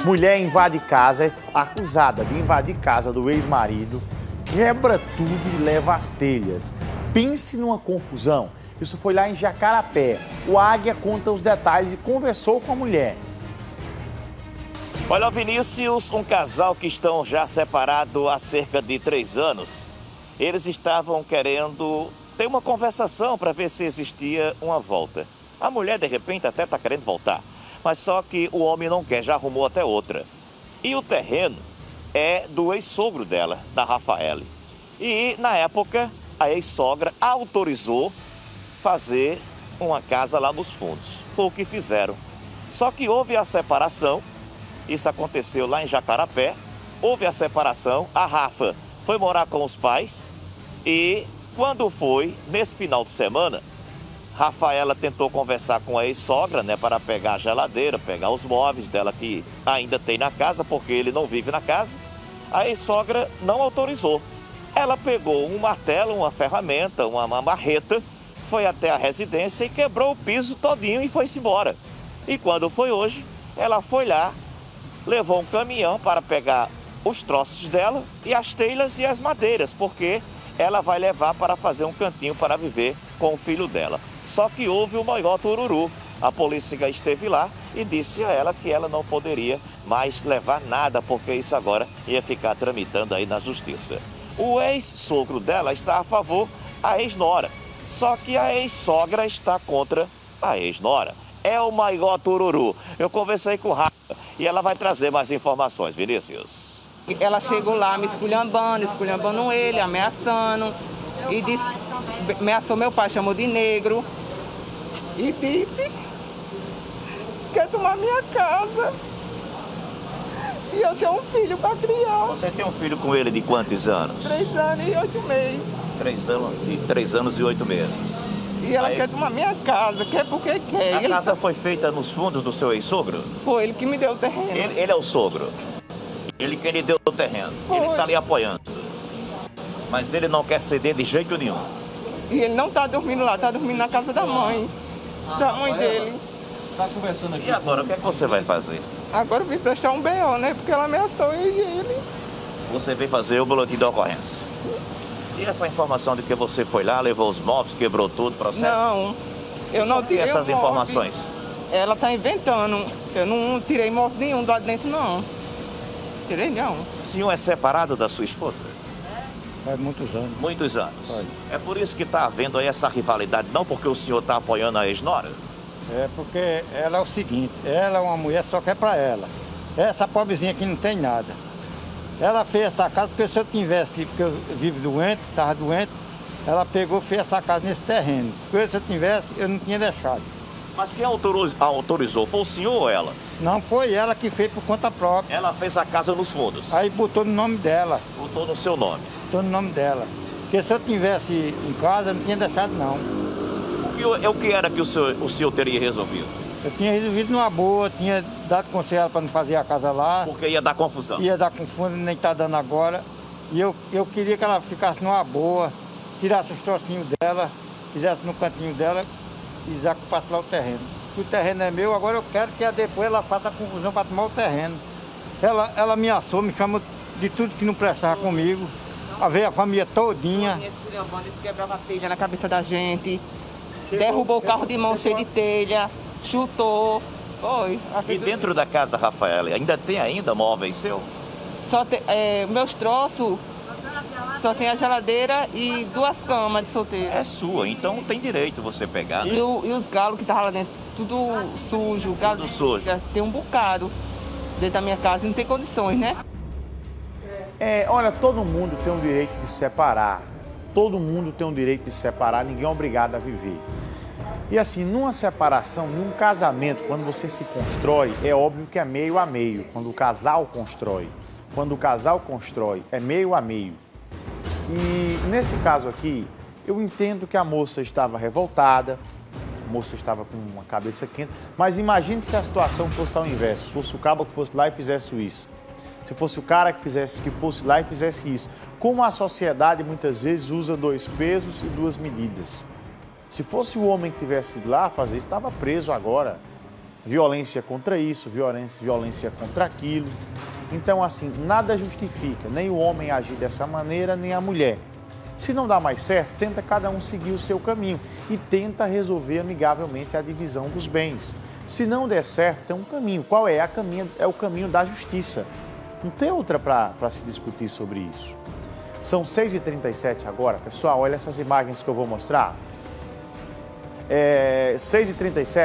Mulher invade casa, acusada de invadir casa do ex-marido, quebra tudo e leva as telhas. Pense numa confusão. Isso foi lá em Jacarapé. O Águia conta os detalhes e conversou com a mulher. Olha, Vinícius, um casal que estão já separados há cerca de 3 anos. Eles estavam querendo ter uma conversação para ver se existia uma volta. A mulher, de repente, até está querendo voltar. Mas só que o homem não quer, já arrumou até outra. E o terreno é do ex-sogro dela, da Rafaele. E, na época, a ex-sogra autorizou fazer uma casa lá nos fundos. Foi o que fizeram. Só que houve a separação, isso aconteceu lá em Jacarapé, houve a separação, a Rafa foi morar com os pais e, quando foi, nesse final de semana, Rafaela tentou conversar com a ex-sogra, né, para pegar a geladeira, pegar os móveis dela que ainda tem na casa, porque ele não vive na casa. A ex-sogra não autorizou. Ela pegou um martelo, uma ferramenta, uma marreta, foi até a residência e quebrou o piso todinho e foi-se embora. E quando foi hoje, ela foi lá, levou um caminhão para pegar os troços dela e as telhas e as madeiras, porque ela vai levar para fazer um cantinho para viver com o filho dela. Só que houve o maior tururu. A polícia esteve lá e disse a ela que ela não poderia mais levar nada, porque isso agora ia ficar tramitando aí na justiça. O ex-sogro dela está a favor, a ex-nora. Só que a ex-sogra está contra a ex-nora. É o maior tururu. Eu conversei com Rafa e ela vai trazer mais informações, Vinícius. Ela chegou lá me esculhambando ele, ameaçando. E disse, ameaçou meu pai, chamou de negro. E disse, quer tomar minha casa. E eu tenho um filho para criar. Você tem um filho com ele de quantos anos? 3 anos e 8 meses. 3 anos e 8 meses. E ela quer tomar minha casa, quer porque quer. A casa foi feita nos fundos do seu ex-sogro? Foi ele que me deu o terreno. Ele é o sogro. Ele que lhe deu o terreno. Foi. Ele está ali apoiando. Mas ele não quer ceder de jeito nenhum. E ele não está dormindo lá, está dormindo na casa da mãe. Da mãe dele. Tá conversando aqui. E agora, o que é que você vai fazer? Agora eu vim prestar um BO, né? Porque ela ameaçou eu e ele. Você veio fazer o boletim de ocorrência. E essa informação de que você foi lá, levou os móveis, quebrou tudo, processo? Não, eu não tirei essas o móvel. informações? Ela está inventando. Eu não tirei móvel nenhum lá dentro, não. Tirei não. O senhor é separado da sua esposa? Faz muitos anos. Muitos anos. Olha. É por isso que está havendo aí essa rivalidade, não porque o senhor está apoiando a ex-nora? É porque ela é o seguinte, ela é uma mulher só que é para ela. Essa pobrezinha aqui não tem nada. Ela fez essa casa porque se eu tivesse, porque eu vivo doente, estava doente, ela pegou e fez essa casa nesse terreno. Porque se eu tivesse, eu não tinha deixado. Mas quem autorizou? Foi o senhor ou ela? Não foi ela que fez por conta própria. Ela fez a casa nos fundos. Aí botou no nome dela. Botou no seu nome. Botou no nome dela. Porque se eu tivesse em casa, eu não tinha deixado não. O que era que o senhor teria resolvido? Eu tinha resolvido numa boa, tinha dado conselho para não fazer a casa lá. Porque ia dar confusão. Ia dar confusão, nem está dando agora. E eu queria que ela ficasse numa boa, tirasse os trocinhos dela, fizesse no cantinho dela e desocupasse lá o terreno. O terreno é meu, agora eu quero que depois ela faça a confusão para tomar o terreno. Ela ameaçou, me chamou de tudo que não prestava comigo. Veio a família todinha. Quebrava a telha na cabeça da gente, derrubou o carro de mão cheio de telha, chutou. Foi. E dentro da casa, Rafaela, ainda tem móveis seu? Só tem, meus troços, só tem a geladeira e 2 camas de solteiro. É sua, então tem direito você pegar, né? E os galos que estavam lá dentro, tudo sujo. Tudo sujo. Tem um bocado dentro da minha casa e não tem condições, né? Olha, todo mundo tem o direito de se separar. Todo mundo tem o direito de se separar, ninguém é obrigado a viver. E assim, numa separação, num casamento, quando você se constrói, é óbvio que é meio a meio. Quando o casal constrói. Quando o casal constrói, é meio a meio. E nesse caso aqui, eu entendo que a moça estava revoltada, a moça estava com uma cabeça quente, mas imagine se a situação fosse ao inverso, se fosse o cabo que fosse lá e fizesse isso. Se fosse o cara que fosse lá e fizesse isso. Como a sociedade muitas vezes usa 2 pesos e 2 medidas. Se fosse o homem que tivesse ido lá fazer isso, estava preso agora. violência contra isso, violência contra aquilo. Então, assim, nada justifica, nem o homem agir dessa maneira, nem a mulher. Se não dá mais certo, tenta cada um seguir o seu caminho e tenta resolver amigavelmente a divisão dos bens. Se não der certo, tem um caminho. Qual é? É o caminho da justiça. Não tem outra para se discutir sobre isso. São 6h37 agora. Pessoal, olha essas imagens que eu vou mostrar. 6h37.